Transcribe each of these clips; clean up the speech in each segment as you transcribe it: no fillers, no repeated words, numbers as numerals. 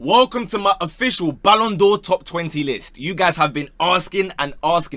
Welcome to my official Ballon d'Or top 20 list. You guys have been asking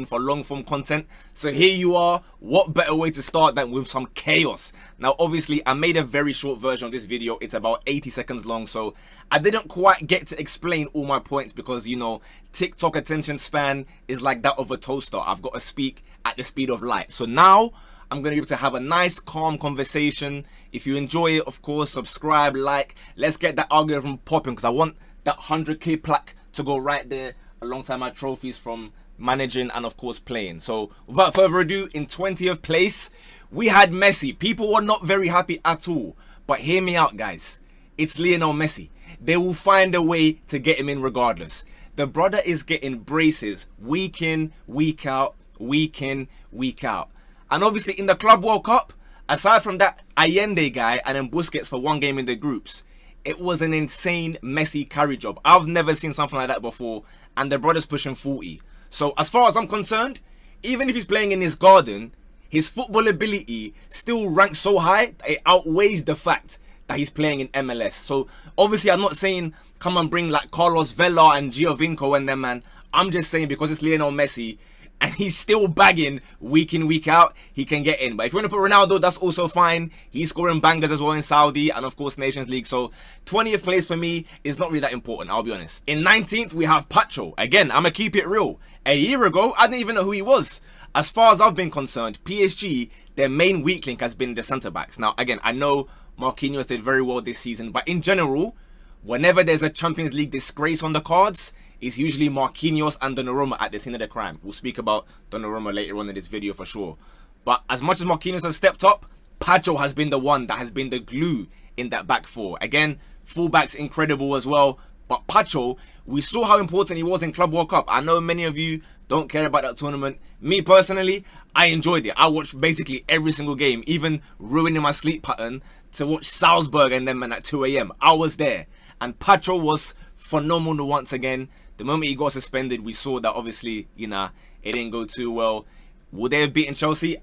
for long form content, so here you are. What better way to start than with some chaos? Now obviously I made a very short version of this video. It's about 80 seconds long, so I didn't quite get to explain all my points because, you know, TikTok attention span is like that of a toaster. I've got to speak at the speed of light. So now I'm going to be able to have a nice, calm conversation. If you enjoy it, of course, subscribe, like. Let's get that algorithm popping because I want that 100k plaque to go right there alongside my trophies from managing and, of course, playing. So, without further ado, in 20th place, we had Messi. People were not very happy at all. But hear me out, guys. It's Lionel Messi. They will find a way to get him in regardless. The brother is getting braces week in, week out, week in, week out. And obviously in the Club World Cup, aside from that Allende guy and then Busquets for one game in the groups, it was an insane Messi carry job. I've never seen something like that before, and the brother's pushing 40. So as far as I'm concerned, even if he's playing in his garden, his football ability still ranks so high that it outweighs the fact that he's playing in MLS. So obviously I'm not saying come and bring like Carlos Vela and Giovinco and them, man. I'm just saying because it's Lionel Messi and he's still bagging week in, week out, he can get in. But if you want to put Ronaldo, that's also fine. He's scoring bangers as well in Saudi and, of course, Nations League. So 20th place for me is not really that important, I'll be honest. In 19th, we have Pacho. Again, I'm going to keep it real. A year ago, I didn't even know who he was. As far as I've been concerned, PSG, their main weak link has been the centre-backs. Now, again, I know Marquinhos did very well this season, but in general, whenever there's a Champions League disgrace on the cards, it's usually Marquinhos and Donnarumma at the scene of the crime. We'll speak about Donnarumma later on in this video for sure. But as much as Marquinhos has stepped up, Pacho has been the one that has been the glue in that back four. Again, fullback's incredible as well. But Pacho, we saw how important he was in Club World Cup. I know many of you don't care about that tournament. Me personally, I enjoyed it. I watched basically every single game, even ruining my sleep pattern to watch Salzburg and them at 2 a.m. I was there. And Pacho was phenomenal once again. The moment he got suspended, we saw that obviously, you know, it didn't go too well. Would they have beaten Chelsea?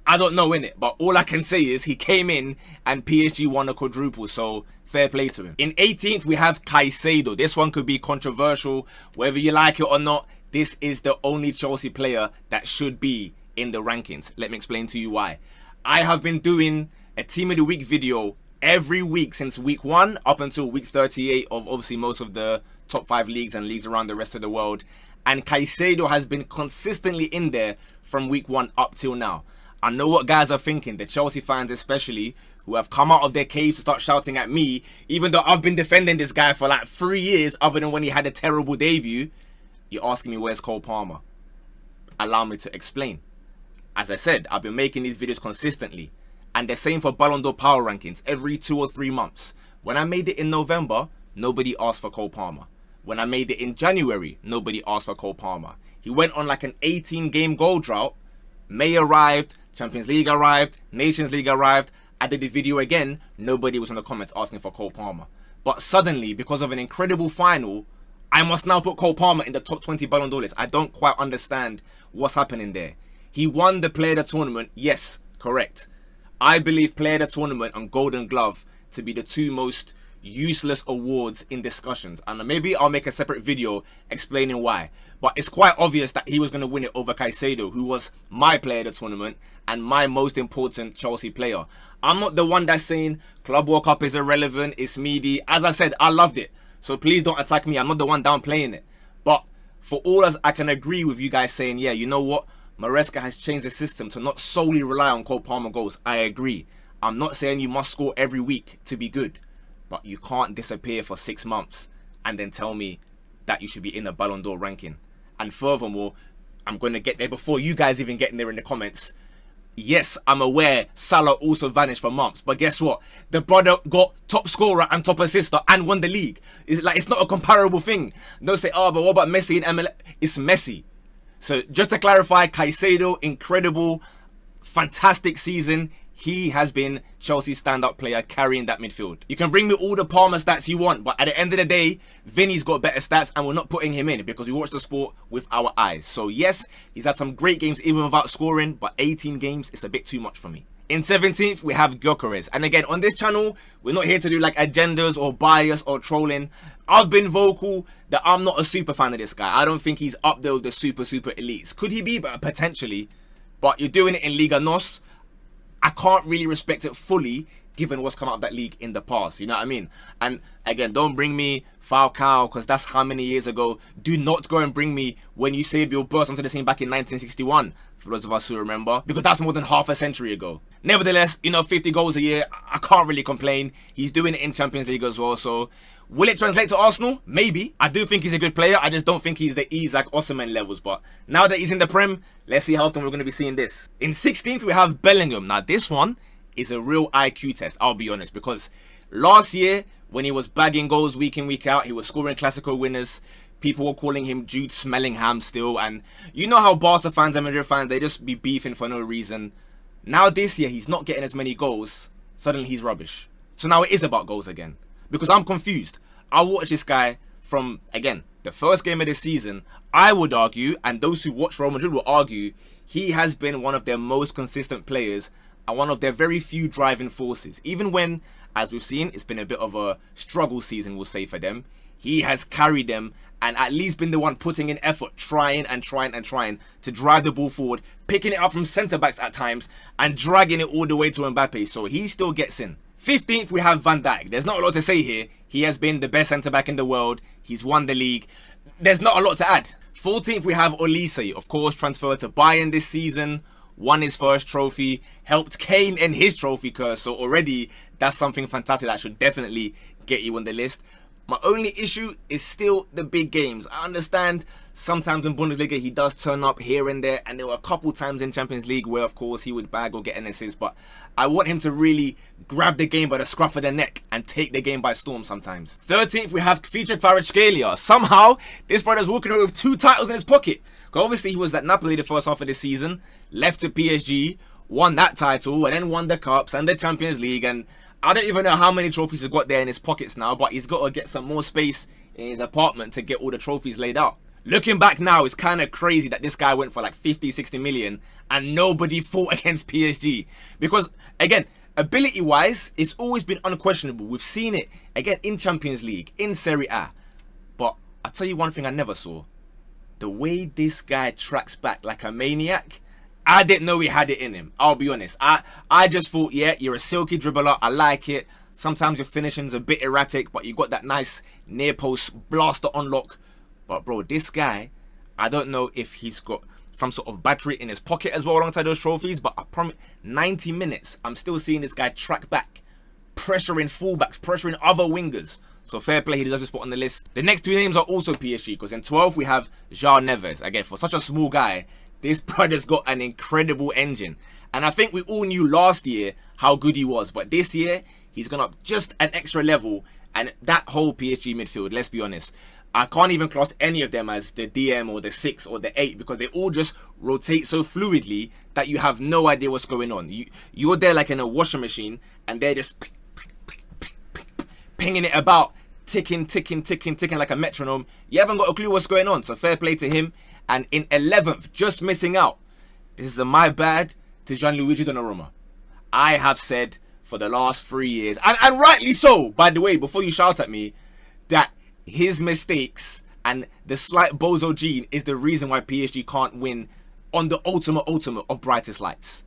I don't know, innit? But all I can say is he came in and PSG won a quadruple, so fair play to him. In 18th, we have Caicedo. This one could be controversial, whether you like it or not. This is the only Chelsea player that should be in the rankings. Let me explain to you why. I have been doing a Team of the Week video every week since week 1 up until week 38 of obviously most of the top 5 leagues and leagues around the rest of the world. And Caicedo has been consistently in there from week 1 up till now. I know what guys are thinking, the Chelsea fans especially, who have come out of their caves to start shouting at me, even though I've been defending this guy for like 3 years other than when he had a terrible debut. You're asking me where's Cole Palmer? Allow me to explain. As I said, I've been making these videos consistently. And the same for Ballon d'Or power rankings every 2 or 3 months. When I made it in November, nobody asked for Cole Palmer. When I made it in January, nobody asked for Cole Palmer. He went on like an 18-game goal drought. May arrived, Champions League arrived, Nations League arrived. I did the video again, nobody was in the comments asking for Cole Palmer. But suddenly, because of an incredible final, I must now put Cole Palmer in the top 20 Ballon d'Or list. I don't quite understand what's happening there. He won the Player of the Tournament, yes, correct. I believe Player of the Tournament and Golden Glove to be the 2 most useless awards in discussions, and maybe I'll make a separate video explaining why. But it's quite obvious that he was going to win it over Caicedo, who was my Player of the Tournament and my most important Chelsea player. I'm not the one that's saying Club World Cup is irrelevant, it's meaty. As I said, I loved it, so please don't attack me. I'm not the one downplaying it. But for all as I can agree with you guys saying, yeah, you know what, Maresca has changed the system to not solely rely on Cole Palmer goals. I agree. I'm not saying you must score every week to be good, but you can't disappear for 6 months and then tell me that you should be in a Ballon d'Or ranking. And furthermore, I'm going to get there before you guys even get in there in the comments. Yes, I'm aware Salah also vanished for months, but guess what? The brother got top scorer and top assister and won the league. It's not a comparable thing. Don't say, oh, but what about Messi and MLS? It's Messi. So just to clarify, Caicedo, incredible, fantastic season. He has been Chelsea's stand-up player carrying that midfield. You can bring me all the Palmer stats you want, but at the end of the day, Vinny's got better stats and we're not putting him in because we watch the sport with our eyes. So yes, he's had some great games even without scoring, but 18 games is a bit too much for me. In 17th, we have Gyökeres. And again, on this channel, we're not here to do like agendas or bias or trolling. I've been vocal that I'm not a super fan of this guy. I don't think he's up there with the super elites. Could he be? But potentially. But you're doing it in Liga NOS. I can't really respect it fully, given what's come out of that league in the past. You know what I mean? And again, don't bring me Falcao, because that's how many years ago. Do not go and bring me when Eusebio burst onto the scene back in 1961, for those of us who remember, because that's more than half a century ago. Nevertheless, you know, 50 goals a year, I can't really complain. He's doing it in Champions League as well, so will it translate to Arsenal? Maybe. I do think he's a good player. I just don't think he's the Isak Osimhen levels, but now that he's in the Prem, let's see how often we're going to be seeing this. In 16th, we have Bellingham. Now, this one is a real IQ test, I'll be honest, because last year, when he was bagging goals week in, week out, he was scoring Clasico winners. People were calling him Jude Smellingham still. And you know how Barca fans and Madrid fans, they just be beefing for no reason. Now this year, he's not getting as many goals. Suddenly, he's rubbish. So now it is about goals again. Because I'm confused. I watched this guy from, again, the first game of the season. I would argue, and those who watch Real Madrid will argue, he has been one of their most consistent players and one of their very few driving forces. Even when, as we've seen, it's been a bit of a struggle season, we'll say, for them. He has carried them and at least been the one putting in effort, trying to drive the ball forward, picking it up from centre-backs at times and dragging it all the way to Mbappe. So he still gets in. 15th, we have Van Dijk. There's not a lot to say here. He has been the best centre-back in the world. He's won the league. There's not a lot to add. 14th, we have Olise. Of course, transferred to Bayern this season. Won his first trophy, helped Kane end his trophy curse, so already that's something fantastic that should definitely get you on the list. My only issue is still the big games. I understand sometimes in Bundesliga he does turn up here and there, and there were a couple times in Champions League where of course he would bag or get an assist, but I want him to really grab the game by the scruff of the neck and take the game by storm sometimes. 13th, we have Kvicha Kvaratskhelia. Somehow, this brother's walking away with 2 titles in his pocket. Because obviously he was at Napoli the first half of the season, left to PSG, won that title, and then won the Cups and the Champions League, and I don't even know how many trophies he's got there in his pockets now, but he's got to get some more space in his apartment to get all the trophies laid out. Looking back now, it's kind of crazy that this guy went for like 50, 60 million and nobody fought against PSG. Because, again, ability-wise, it's always been unquestionable. We've seen it, again, in Champions League, in Serie A. But I'll tell you one thing I never saw. The way this guy tracks back like a maniac, I didn't know he had it in him. I'll be honest. I just thought, yeah, you're a silky dribbler. I like it. Sometimes your finishing's a bit erratic, but you got that nice near post blaster unlock. But bro, this guy, I don't know if he's got some sort of battery in his pocket as well alongside those trophies, but I promise, 90 minutes, I'm still seeing this guy track back, pressuring fullbacks, pressuring other wingers. So fair play, he deserves a spot on the list. The next 2 names are also PSG, because in 12th we have João Neves. Again, for such a small guy, this brother's got an incredible engine. And I think we all knew last year how good he was. But this year, he's gone up just an extra level. And that whole PSG midfield, let's be honest, I can't even class any of them as the DM or the 6 or the 8, because they all just rotate so fluidly that you have no idea what's going on. You're there like in a washing machine, and they're just pinging it about, ticking like a metronome. You haven't got a clue what's going on. So fair play to him. And in 11th, just missing out, this is a my bad to Gianluigi Donnarumma. I have said for the last 3 years, and rightly so, by the way, before you shout at me, that his mistakes and the slight bozo gene is the reason why PSG can't win on the ultimate of brightest lights.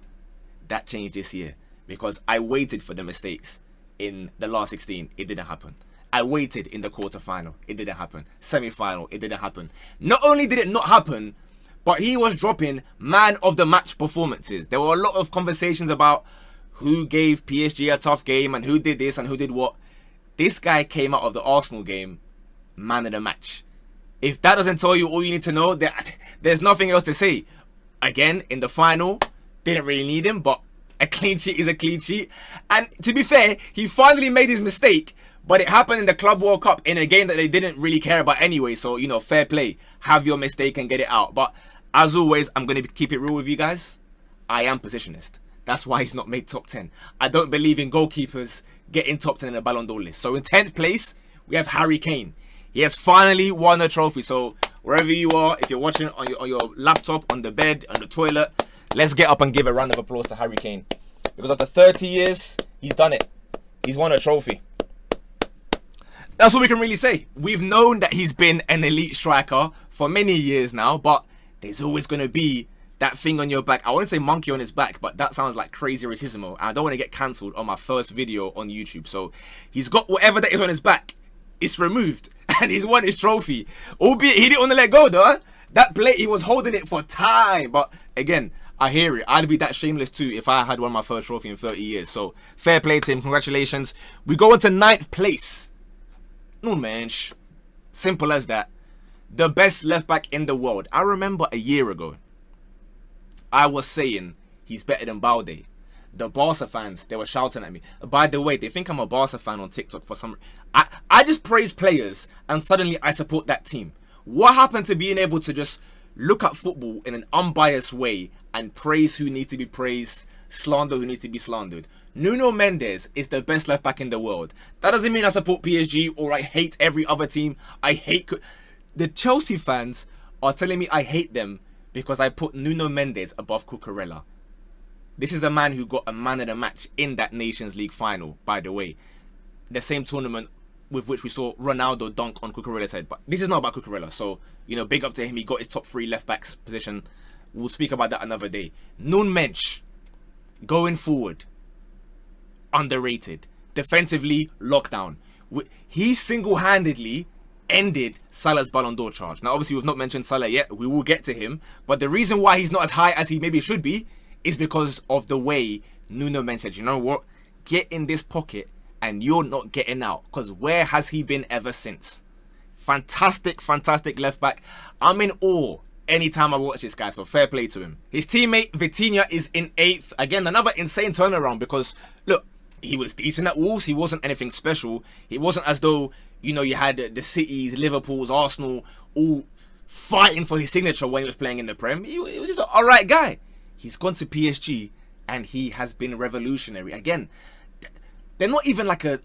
That changed this year, because I waited for the mistakes in the last 16. It didn't happen. I waited in the quarterfinal. It didn't happen. Semi-final. It didn't happen. Not only did it not happen, but he was dropping man of the match performances. There were a lot of conversations about who gave PSG a tough game and who did this and who did what. This guy came out of the Arsenal game man of the match. If that doesn't tell you all you need to know, there's nothing else to say. Again, in the final, didn't really need him, but a clean sheet is a clean sheet. And to be fair, he finally made his mistake. But it happened in the Club World Cup in a game that they didn't really care about anyway. So, you know, fair play. Have your mistake and get it out. But as always, I'm going to keep it real with you guys. I am positionist. That's why he's not made top 10. I don't believe in goalkeepers getting top 10 in the Ballon d'Or list. So in 10th place, we have Harry Kane. He has finally won a trophy. So wherever you are, if you're watching on your laptop, on the bed, on the toilet, let's get up and give a round of applause to Harry Kane. Because after 30 years, he's done it. He's won a trophy. That's all we can really say. We've known that he's been an elite striker for many years now, but there's always going to be that thing on your back. I want to say monkey on his back, but that sounds like crazy racism. I don't want to get cancelled on my first video on YouTube. So he's got whatever that is on his back. It's removed and he's won his trophy. Albeit he didn't want to let go though. That plate, he was holding it for time. But again, I hear it. I'd be that shameless too if I had won my first trophy in 30 years. So fair play to him. Congratulations. We go into 9th place. No mensch. Simple as that. The best left back in the world. I remember a year ago, I was saying he's better than Balde. The Barca fans, they were shouting at me. By the way, they think I'm a Barca fan on TikTok for some... I just praise players and suddenly I support that team. What happened to being able to just look at football in an unbiased way and praise who needs to be praised, slander who needs to be slandered? Nuno Mendes is the best left back in the world. That doesn't mean I support PSG or I hate every other team. I hate... The Chelsea fans are telling me I hate them because I put Nuno Mendes above Cucurella. This is a man who got a man of the match in that Nations League final, by the way. The same tournament with which we saw Ronaldo dunk on Cucurella's head. But this is not about Cucurella. So, you know, big up to him. He got his top 3 left backs position. We'll speak about that another day. Nun Mensch, going forward, underrated. Defensively, lockdown. He single-handedly ended Salah's Ballon d'Or charge. Now, obviously, we've not mentioned Salah yet. We will get to him. But the reason why he's not as high as he maybe should be is because of the way Nuno Mendes said, you know what? Get in this pocket and you're not getting out. Because where has he been ever since? Fantastic, fantastic left back. I'm in awe anytime I watch this guy, so fair play to him. His teammate Vitinha is in 8th. Again, another insane turnaround because, look, he was decent at Wolves. He wasn't anything special. It wasn't as though, you know, you had the Cities, Liverpools, Arsenal all fighting for his signature when he was playing in the Prem. He was just an alright guy. He's gone to PSG and he has been revolutionary. Again, they're not even like a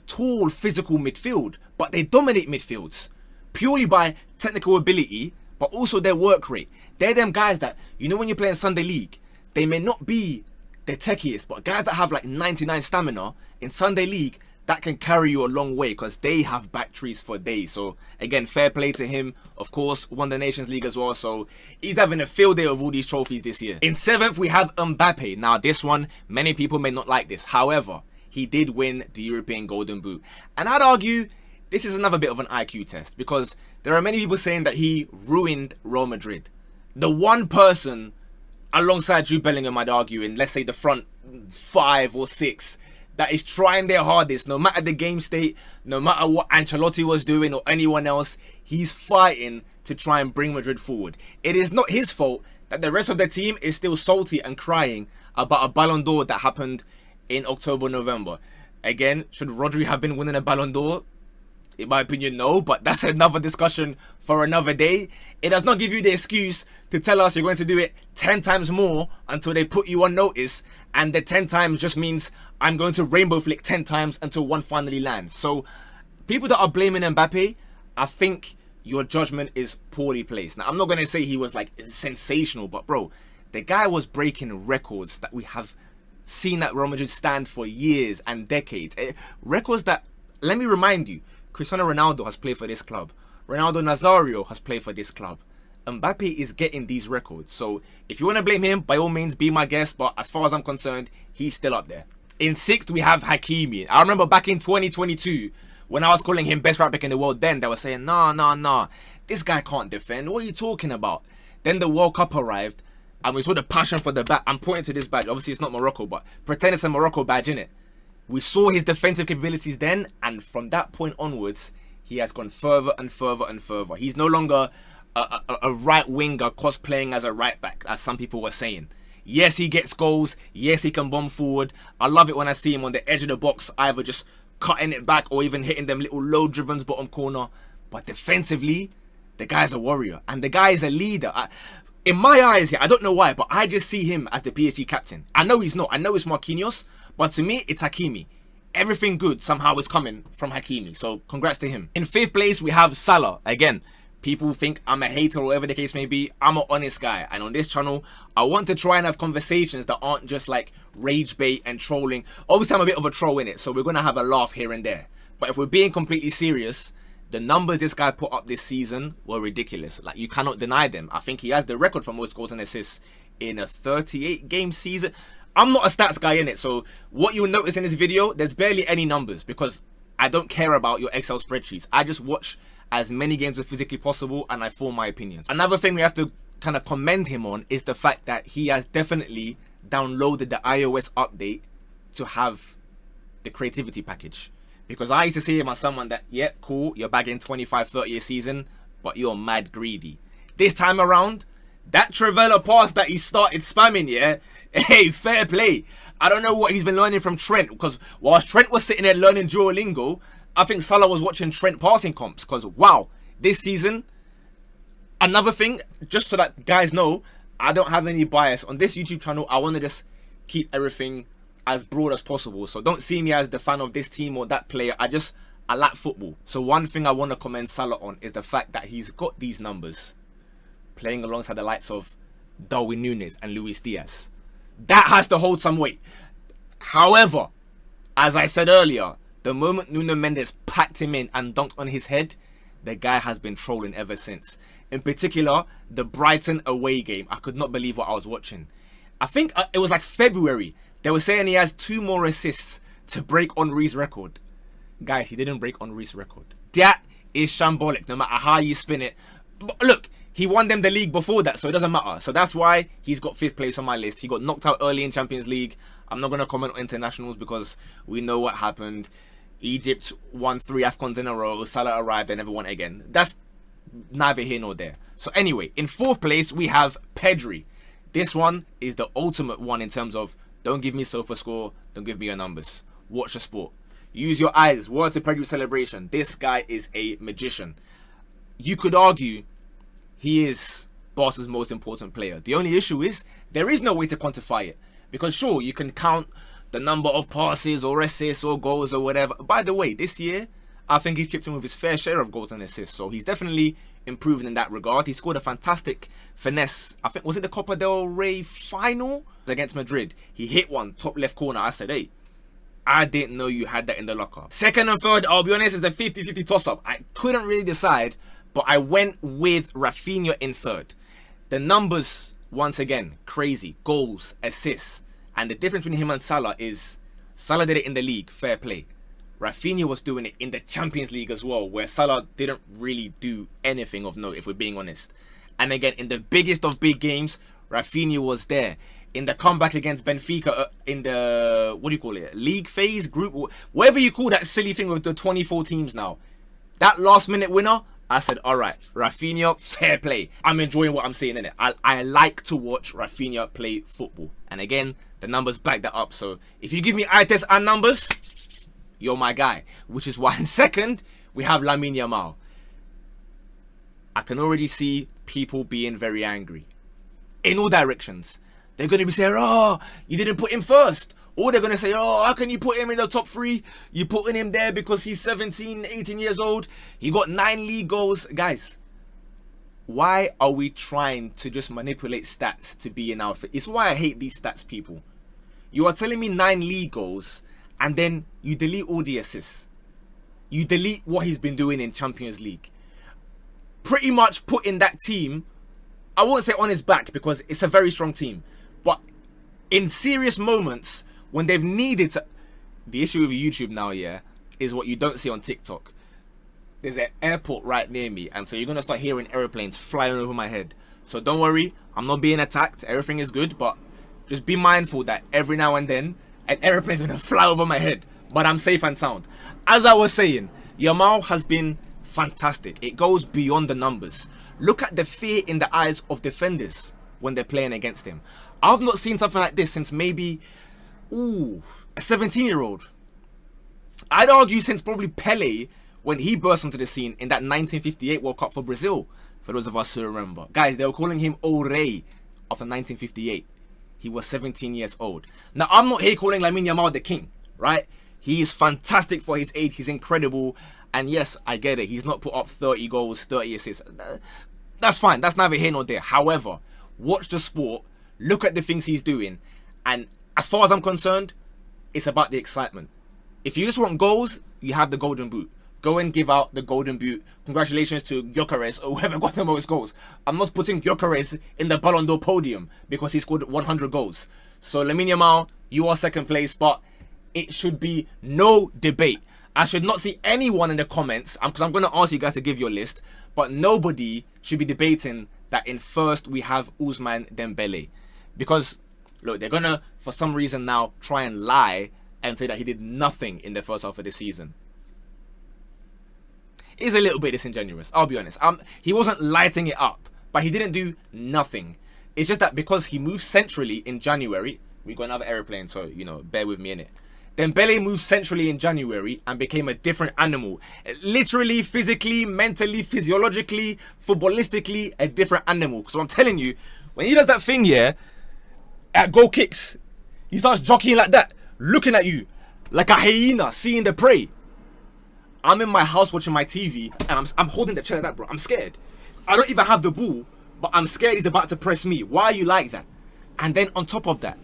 tall physical midfield, but they dominate midfields purely by technical ability, but also their work rate. They're them guys that, you know, when you're playing Sunday League, they may not be the techiest, but guys that have like 99 stamina in Sunday League, that can carry you a long way because they have batteries for days. So again, fair play to him. Of course, won the Nations League as well. So he's having a field day of all these trophies this year. In 7th, we have Mbappe. Now this one, many people may not like this. However, he did win the European Golden Boot. And I'd argue this is another bit of an IQ test because there are many people saying that he ruined Real Madrid. The one person alongside Jude Bellingham, I'd argue, in let's say the front 5 or 6, that is trying their hardest, no matter the game state, no matter what Ancelotti was doing or anyone else, he's fighting to try and bring Madrid forward. It is not his fault that the rest of the team is still salty and crying about a Ballon d'Or that happened in October, November. Again, should Rodri have been winning a Ballon d'Or? In my opinion, no, but that's another discussion for another day. It does not give you the excuse to tell us you're going to do it 10 times more until they put you on notice, and the 10 times just means I'm going to rainbow flick 10 times until one finally lands. So, people that are blaming Mbappe, I think your judgment is poorly placed. Now, I'm not going to say he was like sensational, but bro, the guy was breaking records that we have seen at Real Madrid stand for years and decades. Records that, let me remind you, Cristiano Ronaldo has played for this club. Ronaldo Nazario has played for this club. Mbappe is getting these records. So if you want to blame him, by all means, be my guest. But as far as I'm concerned, he's still up there. In 6th, we have Hakimi. I remember back in 2022, when I was calling him best right back in the world, then they were saying, nah, this guy can't defend. What are you talking about? Then the World Cup arrived, and we saw the passion for the badge. I'm pointing to this badge. Obviously, it's not Morocco, but pretend it's a Morocco badge, innit? We saw his defensive capabilities then, and from that point onwards, he has gone further and further and further. He's no longer a right winger cosplaying as a right back, as some people were saying. Yes, he gets goals. Yes, he can bomb forward. I love it when I see him on the edge of the box, either just cutting it back or even hitting them little low drivens bottom corner. But defensively, the guy's a warrior, and the guy is a leader. In my eyes, I don't know why, but I just see him as the PSG captain. I know he's not. I know it's Marquinhos, but to me, it's Hakimi. Everything good somehow is coming from Hakimi, so congrats to him. In 5th place, we have Salah. Again, People think I'm a hater or whatever the case may be. I'm an honest guy. And on this channel, I want to try and have conversations that aren't just like rage bait and trolling. Obviously, I'm a bit of a troll in it, so we're going to have a laugh here and there. But if we're being completely serious, the numbers this guy put up this season were ridiculous. Like, you cannot deny them. I think he has the record for most goals and assists in a 38-game season. I'm not a stats guy in it, so what you'll notice in this video, there's barely any numbers because I don't care about your Excel spreadsheets. I just watch as many games as physically possible and I form my opinions. Another thing we have to kind of commend him on is the fact that he has definitely downloaded the iOS update to have the creativity package. Because I used to see him as someone that, yeah, cool, you're bagging 25, 30 a season, but you're mad greedy. This time around, that Trivela pass that he started spamming, yeah, hey, fair play. I don't know what he's been learning from Trent, because whilst Trent was sitting there learning Duolingo, I think Salah was watching Trent passing comps, because wow, this season, another thing, just so that guys know, I don't have any bias. On this YouTube channel, I want to just keep everything as broad as possible. So don't see me as the fan of this team or that player. I like football. So one thing I want to commend Salah on is the fact that he's got these numbers playing alongside the likes of Darwin Núñez and Luis Diaz. That has to hold some weight. However, as I said earlier, the moment Nuno Mendes packed him in and dunked on his head, the guy has been trolling ever since. In particular, the Brighton away game. I could not believe what I was watching. I think it was like February. They were saying he has 2 more assists to break Henry's record. Guys, he didn't break Henry's record. That is shambolic, no matter how you spin it. But look, he won them the league before that, so it doesn't matter. So that's why he's got 5th place on my list. He got knocked out early in Champions League. I'm not going to comment on internationals because we know what happened. Egypt won 3 AFCONs in a row. Salah arrived, they never won again. That's neither here nor there. So anyway, in 4th place, we have Pedri. This one is the ultimate one in terms of don't give me SofaScore, don't give me your numbers. Watch the sport. Use your eyes. Word to Pedri celebration. This guy is a magician. You could argue he is Barca's most important player. The only issue is there is no way to quantify it. Because sure, you can count the number of passes or assists or goals or whatever. By the way, this year, I think he's chipped in with his fair share of goals and assists. So he's definitely improving in that regard. He scored a fantastic finesse. I think, was it the Copa del Rey final against Madrid? He hit one, top left corner. I said, hey, I didn't know you had that in the locker. 2nd and 3rd, I'll be honest, is a 50-50 toss-up. I couldn't really decide, but I went with Rafinha in 3rd. The numbers, once again, crazy. Goals, assists. And the difference between him and Salah is Salah did it in the league, fair play. Rafinha was doing it in the Champions League as well, where Salah didn't really do anything of note, if we're being honest. And again, in the biggest of big games, Rafinha was there. In the comeback against Benfica, in the, what do you call it, league phase, group, whatever you call that silly thing with the 24 teams now. That last minute winner, I said, all right, Rafinha, fair play. I'm enjoying what I'm seeing in it. I like to watch Rafinha play football. And again, the numbers back that up. So if you give me eye test and numbers, you're my guy. Which is why in 2nd, we have Lamine Yamal. I can already see people being very angry. In all directions. They're going to be saying, oh, you didn't put him 1st. Or they're going to say, oh, how can you put him in the top 3? You're putting him there because he's 17, 18 years old. He got 9 league goals. Guys, why are we trying to just manipulate stats to be in our fit? It's why I hate these stats, people. You are telling me 9 league goals and then you delete all the assists. You delete what he's been doing in Champions League. Pretty much putting that team, I won't say on his back because it's a very strong team. But in serious moments, when they've needed to... The issue with YouTube now, yeah, is what you don't see on TikTok. There's an airport right near me, and so you're going to start hearing airplanes flying over my head. So don't worry, I'm not being attacked. Everything is good, but just be mindful that every now and then, an airplane's going to fly over my head. But I'm safe and sound. As I was saying, Yamal has been fantastic. It goes beyond the numbers. Look at the fear in the eyes of defenders when they're playing against him. I've not seen something like this since maybe... Ooh, a 17-year-old. I'd argue since probably Pele when he burst onto the scene in that 1958 World Cup for Brazil, for those of us who remember. Guys, they were calling him O Rei after 1958. He was 17 years old. Now, I'm not here calling Lamine Yamal the king, right? He is fantastic for his age. He's incredible. And yes, I get it. He's not put up 30 goals, 30 assists. That's fine. That's neither here nor there. However, watch the sport, look at the things he's doing, and as far as I'm concerned, it's about the excitement. If you just want goals, you have the golden boot. Go and give out the golden boot. Congratulations to Gyökeres or whoever got the most goals. I'm not putting Gyökeres in the Ballon d'Or podium because he scored 100 goals. So Amenyah, you are second place, but it should be no debate. I should not see anyone in the comments, because I'm going to ask you guys to give your list, but nobody should be debating that in first we have Ousmane Dembele. Because, look, they're going to, for some reason now, try and lie and say that he did nothing in the first half of the season. It's a little bit disingenuous, I'll be honest. He wasn't lighting it up, but he didn't do nothing. It's just that because he moved centrally in January, we got another aeroplane, so, you know, bear with me in it. Dembele moved centrally in January and became a different animal. Literally, physically, mentally, physiologically, footballistically, a different animal. So I'm telling you, when he does that thing here, at goal kicks, he starts jockeying like that, looking at you like a hyena seeing the prey. I'm in my house watching my TV and I'm holding the chair like that, bro. I'm scared. I don't even have the ball, but I'm scared he's about to press me. Why are you like that? And then on top of that,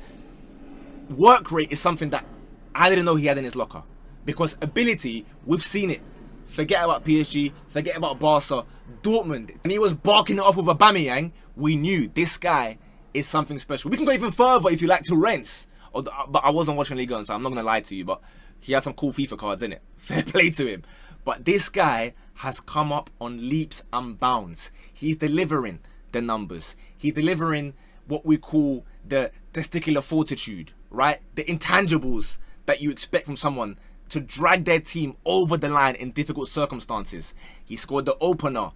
work rate is something that I didn't know he had in his locker. Because ability, we've seen it. Forget about PSG, forget about Barca, Dortmund. And he was barking it off with Amenyah. We knew this guy is something special. We can go even further if you like to Rennes. But I wasn't watching Ligue 1, so I'm not going to lie to you. But he had some cool FIFA cards in it. Fair play to him. But this guy has come up on leaps and bounds. He's delivering the numbers. He's delivering what we call the testicular fortitude, right? The intangibles that you expect from someone to drag their team over the line in difficult circumstances. He scored the opener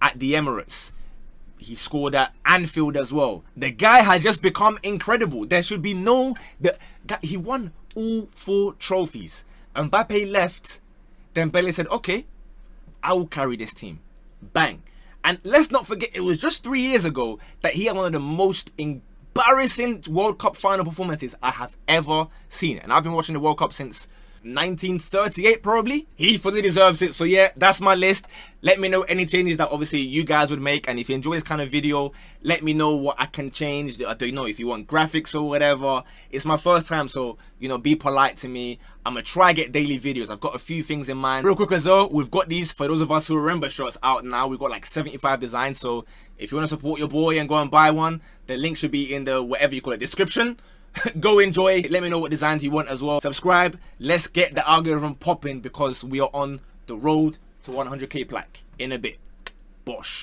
at the Emirates. He scored at Anfield as well. The guy has just become incredible. There should be no... He won all 4 trophies. Mbappe left. Dembele said, okay, I will carry this team. Bang. And let's not forget, it was just 3 years ago that he had one of the most embarrassing World Cup final performances I have ever seen. And I've been watching the World Cup since 1938 probably. He fully deserves it. So yeah, that's my list. Let me know any changes that obviously you guys would make, and if you enjoy this kind of video, let me know what I can change. I don't know if you want graphics or whatever. It's my first time, so you know, be polite to me. I'm gonna try get daily videos. I've got a few things in mind. Real quick as well, we've got these, for those of us who remember, shirts out now. We've got like 75 designs, so if you want to support your boy and go and buy one, the link should be in the whatever you call it description. Go enjoy. Let me know what designs you want as well. Subscribe. Let's get the algorithm popping because we are on the road to 100k plaque in a bit. Bosh.